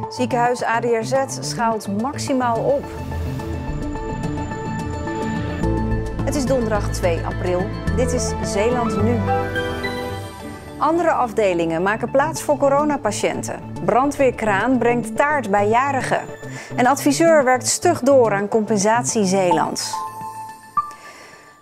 Ziekenhuis ADRZ schaalt maximaal op. Het is donderdag 2 april. Dit is Zeeland Nu. Andere afdelingen maken plaats voor coronapatiënten. Brandweerkraan brengt taart bij jarigen. En adviseur werkt stug door aan compensatie Zeeland.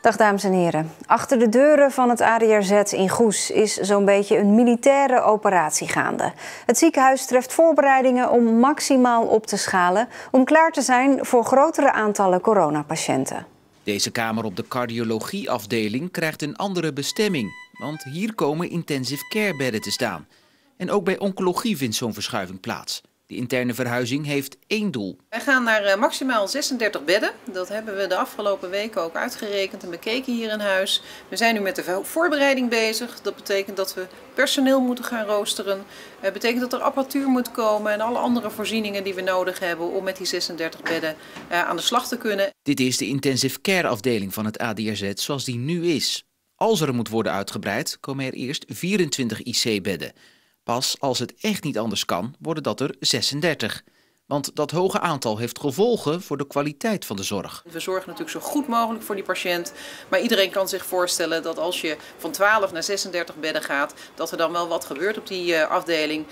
Dag dames en heren. Achter de deuren van het ADRZ in Goes is zo'n beetje een militaire operatie gaande. Het ziekenhuis treft voorbereidingen om maximaal op te schalen, om klaar te zijn voor grotere aantallen coronapatiënten. Deze kamer op de cardiologieafdeling krijgt een andere bestemming. Want hier komen intensive care bedden te staan. En ook bij oncologie vindt zo'n verschuiving plaats. De interne verhuizing heeft één doel. Wij gaan naar maximaal 36 bedden. Dat hebben we de afgelopen weken ook uitgerekend en bekeken hier in huis. We zijn nu met de voorbereiding bezig. Dat betekent dat we personeel moeten gaan roosteren. Dat betekent dat er apparatuur moet komen en alle andere voorzieningen die we nodig hebben om met die 36 bedden aan de slag te kunnen. Dit is de intensive care afdeling van het ADRZ zoals die nu is. Als er moet worden uitgebreid, komen er eerst 24 IC-bedden. Pas als het echt niet anders kan, worden dat er 36. Want dat hoge aantal heeft gevolgen voor de kwaliteit van de zorg. We zorgen natuurlijk zo goed mogelijk voor die patiënt. Maar iedereen kan zich voorstellen dat als je van 12 naar 36 bedden gaat, dat er dan wel wat gebeurt op die afdeling.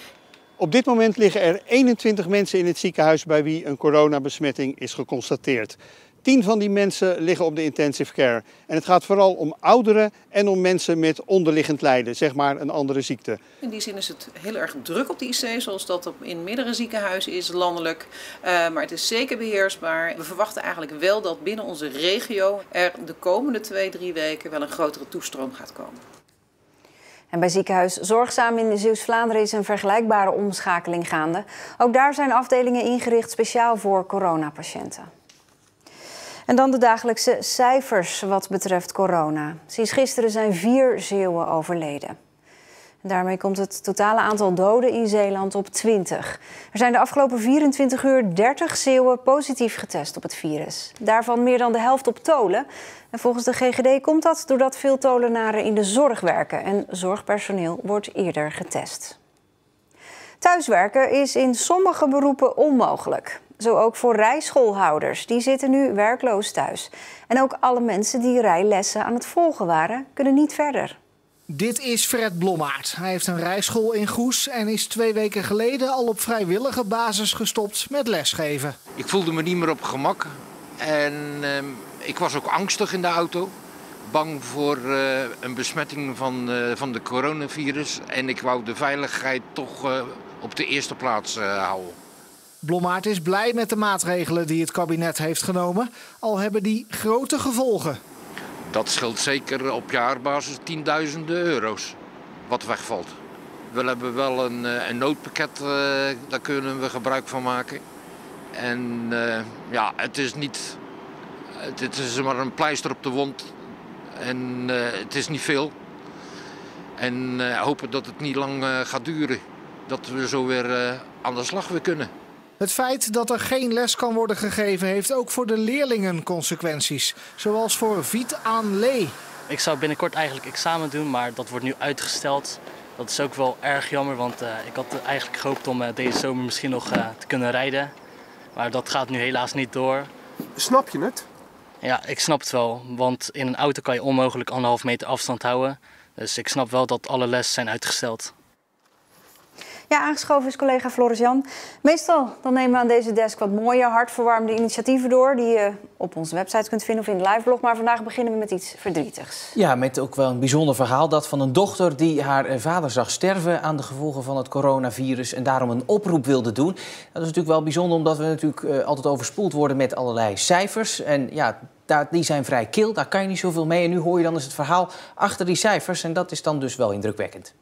Op dit moment liggen er 21 mensen in het ziekenhuis bij wie een coronabesmetting is geconstateerd. 10 van die mensen liggen op de intensive care. En het gaat vooral om ouderen en om mensen met onderliggend lijden, zeg maar een andere ziekte. In die zin is het heel erg druk op de IC, zoals dat in meerdere ziekenhuizen is landelijk. Maar het is zeker beheersbaar. We verwachten eigenlijk wel dat binnen onze regio er de komende 2-3 weken wel een grotere toestroom gaat komen. En bij ziekenhuis Zorgzaam in Zeeuws-Vlaanderen is een vergelijkbare omschakeling gaande. Ook daar zijn afdelingen ingericht speciaal voor coronapatiënten. En dan de dagelijkse cijfers wat betreft corona. Sinds gisteren zijn 4 Zeeuwen overleden. En daarmee komt het totale aantal doden in Zeeland op 20. Er zijn de afgelopen 24 uur 30 Zeeuwen positief getest op het virus. Daarvan meer dan de helft op Tolen. En volgens de GGD komt dat doordat veel Tolenaren in de zorg werken. En zorgpersoneel wordt eerder getest. Thuiswerken is in sommige beroepen onmogelijk. Zo ook voor rijschoolhouders. Die zitten nu werkloos thuis. En ook alle mensen die rijlessen aan het volgen waren, kunnen niet verder. Dit is Fred Blommaert. Hij heeft een rijschool in Goes en is 2 weken geleden al op vrijwillige basis gestopt met lesgeven. Ik voelde me niet meer op gemak en ik was ook angstig in de auto. Bang voor een besmetting van de coronavirus en ik wou de veiligheid toch op de eerste plaats houden. Blommaert is blij met de maatregelen die het kabinet heeft genomen, al hebben die grote gevolgen. Dat scheelt zeker op jaarbasis tienduizenden euro's wat wegvalt. We hebben wel een noodpakket, daar kunnen we gebruik van maken. En ja, het is maar een pleister op de wond en het is niet veel. En hopen dat het niet lang gaat duren, dat we zo weer aan de slag weer kunnen. Het feit dat er geen les kan worden gegeven heeft ook voor de leerlingen consequenties. Zoals voor Viet aan Lee. Ik zou binnenkort eigenlijk examen doen, maar dat wordt nu uitgesteld. Dat is ook wel erg jammer, want ik had eigenlijk gehoopt om deze zomer misschien nog te kunnen rijden. Maar dat gaat nu helaas niet door. Snap je het? Ja, ik snap het wel, want in een auto kan je onmogelijk 1,5 meter afstand houden. Dus ik snap wel dat alle lessen zijn uitgesteld. Ja, aangeschoven is collega Floris Jan. Meestal dan nemen we aan deze desk wat mooie, hartverwarmende initiatieven door die je op onze website kunt vinden of in de liveblog. Maar vandaag beginnen we met iets verdrietigs. Ja, met ook wel een bijzonder verhaal. Dat van een dochter die haar vader zag sterven aan de gevolgen van het coronavirus en daarom een oproep wilde doen. Dat is natuurlijk wel bijzonder omdat we natuurlijk altijd overspoeld worden met allerlei cijfers. En ja, die zijn vrij kil, daar kan je niet zoveel mee. En nu hoor je dan eens het verhaal achter die cijfers en dat is dan dus wel indrukwekkend.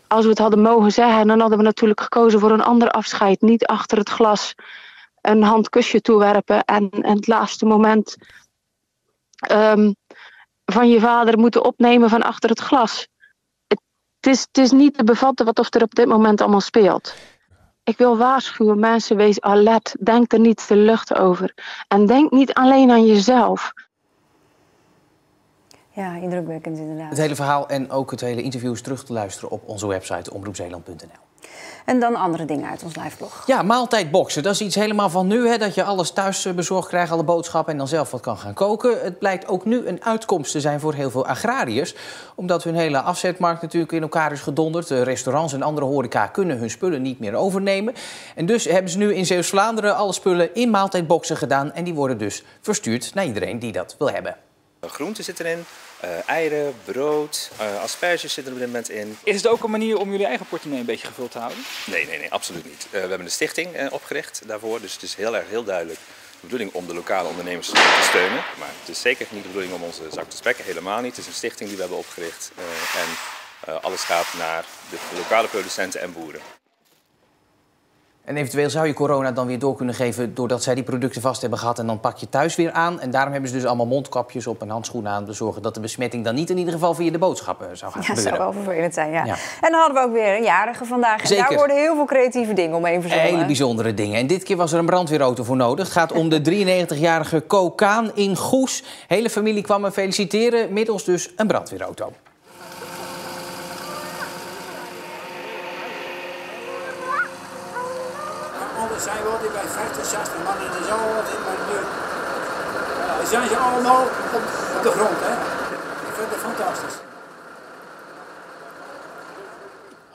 Als we het hadden mogen zeggen, dan hadden we natuurlijk gekozen voor een ander afscheid. Niet achter het glas een handkusje toewerpen en het laatste moment van je vader moeten opnemen van achter het glas. Het is niet te bevatten wat er op dit moment allemaal speelt. Ik wil waarschuwen, mensen, wees alert. Denk er niet te lucht over. En denk niet alleen aan jezelf. Ja, indrukwekkend inderdaad. Het hele verhaal en ook het hele interview is terug te luisteren op onze website omroepzeeland.nl. En dan andere dingen uit ons liveblog. Ja, maaltijdboxen. Dat is iets helemaal van nu, hè, dat je alles thuis bezorgd krijgt, alle boodschappen en dan zelf wat kan gaan koken. Het blijkt ook nu een uitkomst te zijn voor heel veel agrariërs. Omdat hun hele afzetmarkt natuurlijk in elkaar is gedonderd. Restaurants en andere horeca kunnen hun spullen niet meer overnemen. En dus hebben ze nu in Zeeuws-Vlaanderen alle spullen in maaltijdboxen gedaan. En die worden dus verstuurd naar iedereen die dat wil hebben. Groenten zitten erin, eieren, brood, asperges zitten er op dit moment in. Is het ook een manier om jullie eigen portemonnee een beetje gevuld te houden? Nee, absoluut niet. We hebben een stichting opgericht daarvoor, dus het is heel duidelijk de bedoeling om de lokale ondernemers te steunen. Maar het is zeker niet de bedoeling om onze zak te spekken, helemaal niet. Het is een stichting die we hebben opgericht en alles gaat naar de lokale producenten en boeren. En eventueel zou je corona dan weer door kunnen geven doordat zij die producten vast hebben gehad en dan pak je thuis weer aan. En daarom hebben ze dus allemaal mondkapjes op en handschoenen aan om te zorgen dat de besmetting dan niet in ieder geval via de boodschappen zou gaan gebeuren. Ja, dat zou wel vervelend zijn, ja. En dan hadden we ook weer een jarige vandaag. En daar worden heel veel creatieve dingen omheen verzonnen. Hele bijzondere dingen. En dit keer was er een brandweerauto voor nodig. Het gaat om de 93-jarige Ko Kaan in Goes. Hele familie kwam hem feliciteren, middels dus een brandweerauto. Er zijn wel die bij 50, 60 man en er zijn wel wat in, maar nu zijn ze allemaal op de grond. Hè? Ik vind het fantastisch.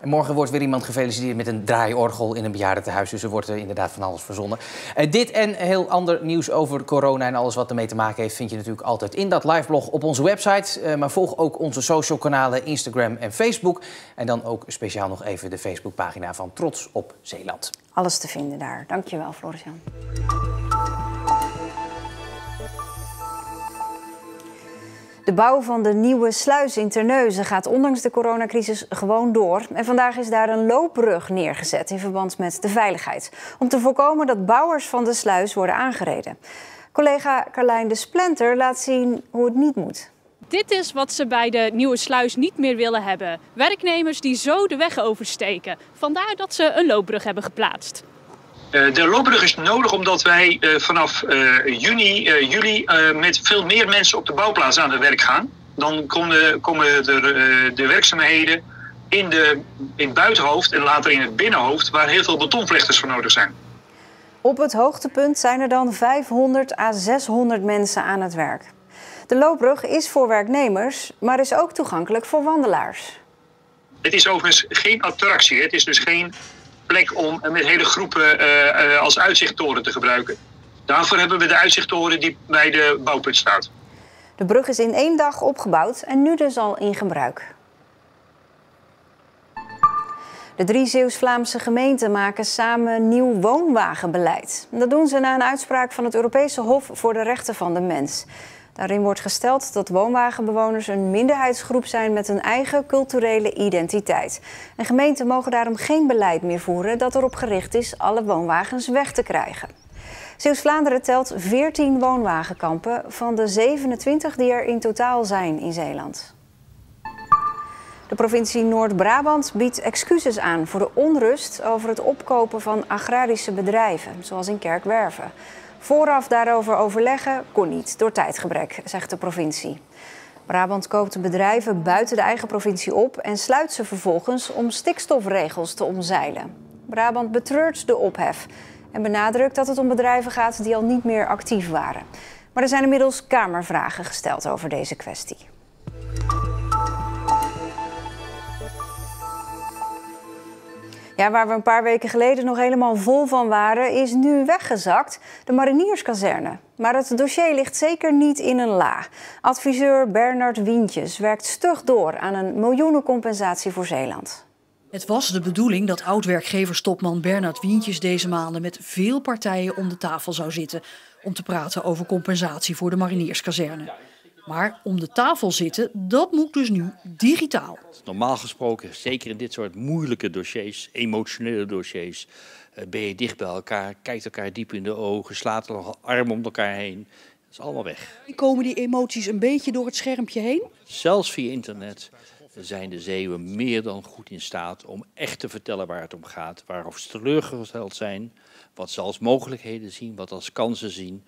En morgen wordt weer iemand gefeliciteerd met een draaiorgel in een bejaardentehuis. Dus er wordt inderdaad van alles verzonnen. Dit en heel ander nieuws over corona en alles wat ermee te maken heeft vind je natuurlijk altijd in dat liveblog op onze website. Maar volg ook onze social kanalen Instagram en Facebook. En dan ook speciaal nog even de Facebookpagina van Trots op Zeeland. Alles te vinden daar. Dankjewel, Floris-Jan. De bouw van de nieuwe sluis in Terneuzen gaat ondanks de coronacrisis gewoon door. En vandaag is daar een loopbrug neergezet in verband met de veiligheid. Om te voorkomen dat bouwers van de sluis worden aangereden. Collega Carlijn de Splinter laat zien hoe het niet moet. Dit is wat ze bij de nieuwe sluis niet meer willen hebben. Werknemers die zo de weg oversteken. Vandaar dat ze een loopbrug hebben geplaatst. De loopbrug is nodig omdat wij vanaf juli met veel meer mensen op de bouwplaats aan het werk gaan. Dan komen er de werkzaamheden in het buitenhoofd en later in het binnenhoofd, waar heel veel betonvlechters voor nodig zijn. Op het hoogtepunt zijn er dan 500 à 600 mensen aan het werk. De loopbrug is voor werknemers, maar is ook toegankelijk voor wandelaars. Het is overigens geen attractie. Het is dus geen plek om met hele groepen als uitzichttoren te gebruiken. Daarvoor hebben we de uitzichttoren die bij de bouwput staat. De brug is in 1 dag opgebouwd en nu dus al in gebruik. De 3 Zeeuws-Vlaamse gemeenten maken samen nieuw woonwagenbeleid. Dat doen ze na een uitspraak van het Europese Hof voor de Rechten van de Mens. Daarin wordt gesteld dat woonwagenbewoners een minderheidsgroep zijn met een eigen culturele identiteit. En gemeenten mogen daarom geen beleid meer voeren dat erop gericht is alle woonwagens weg te krijgen. Zeeuws-Vlaanderen telt 14 woonwagenkampen van de 27 die er in totaal zijn in Zeeland. De provincie Noord-Brabant biedt excuses aan voor de onrust over het opkopen van agrarische bedrijven, zoals in Kerkwerve. Vooraf daarover overleggen kon niet door tijdgebrek, zegt de provincie. Brabant koopt bedrijven buiten de eigen provincie op en sluit ze vervolgens om stikstofregels te omzeilen. Brabant betreurt de ophef en benadrukt dat het om bedrijven gaat die al niet meer actief waren. Maar er zijn inmiddels Kamervragen gesteld over deze kwestie. Ja, waar we een paar weken geleden nog helemaal vol van waren, is nu weggezakt, de Marinierskazerne. Maar het dossier ligt zeker niet in een la. Adviseur Bernard Wientjes werkt stug door aan een miljoenencompensatie voor Zeeland. Het was de bedoeling dat oud-werkgeverstopman Bernard Wientjes deze maanden met veel partijen om de tafel zou zitten om te praten over compensatie voor de Marinierskazerne. Maar om de tafel zitten, dat moet dus nu digitaal. Normaal gesproken, zeker in dit soort moeilijke dossiers, emotionele dossiers, ben je dicht bij elkaar, kijkt elkaar diep in de ogen, slaat er nog armen om elkaar heen. Dat is allemaal weg. Komen die emoties een beetje door het schermpje heen? Zelfs via internet zijn de Zeeuwen meer dan goed in staat om echt te vertellen waar het om gaat. Waarover ze teleurgesteld zijn, wat ze als mogelijkheden zien, wat als kansen zien.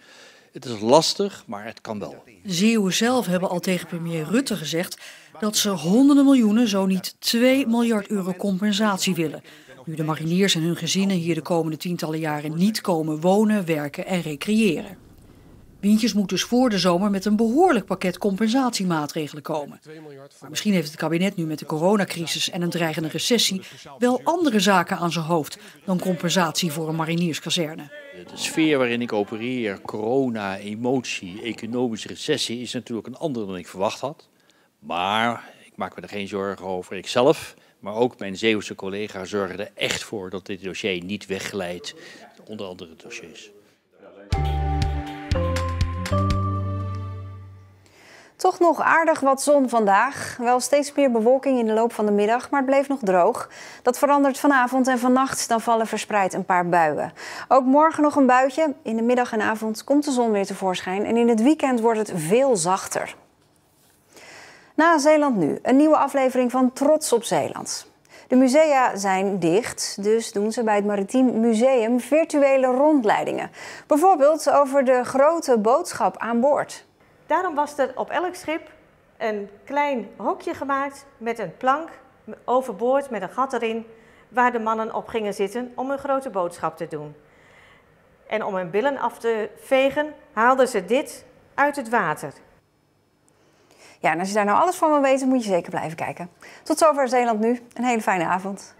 Het is lastig, maar het kan wel. De Zeeuwen zelf hebben al tegen premier Rutte gezegd dat ze honderden miljoenen, zo niet 2 miljard euro compensatie willen. Nu de mariniers en hun gezinnen hier de komende tientallen jaren niet komen wonen, werken en recreëren. Wientjes moet dus voor de zomer met een behoorlijk pakket compensatiemaatregelen komen. Maar misschien heeft het kabinet nu met de coronacrisis en een dreigende recessie wel andere zaken aan zijn hoofd dan compensatie voor een marinierskazerne. De sfeer waarin ik opereer, corona, emotie, economische recessie, is natuurlijk een andere dan ik verwacht had. Maar ik maak me er geen zorgen over. Ikzelf, maar ook mijn Zeeuwse collega's zorgen er echt voor dat dit dossier niet wegglijdt, onder andere dossiers. Toch nog aardig wat zon vandaag. Wel steeds meer bewolking in de loop van de middag, maar het bleef nog droog. Dat verandert vanavond en vannacht, dan vallen verspreid een paar buien. Ook morgen nog een buitje. In de middag en avond komt de zon weer tevoorschijn en in het weekend wordt het veel zachter. Na Zeeland Nu, een nieuwe aflevering van Trots op Zeeland. De musea zijn dicht, dus doen ze bij het Maritiem Museum virtuele rondleidingen. Bijvoorbeeld over de grote boodschap aan boord. Daarom was er op elk schip een klein hokje gemaakt met een plank overboord met een gat erin, waar de mannen op gingen zitten om een grote boodschap te doen. En om hun billen af te vegen haalden ze dit uit het water. Ja, en als je daar nou alles van wil weten, moet je zeker blijven kijken. Tot zover Zeeland Nu. Een hele fijne avond.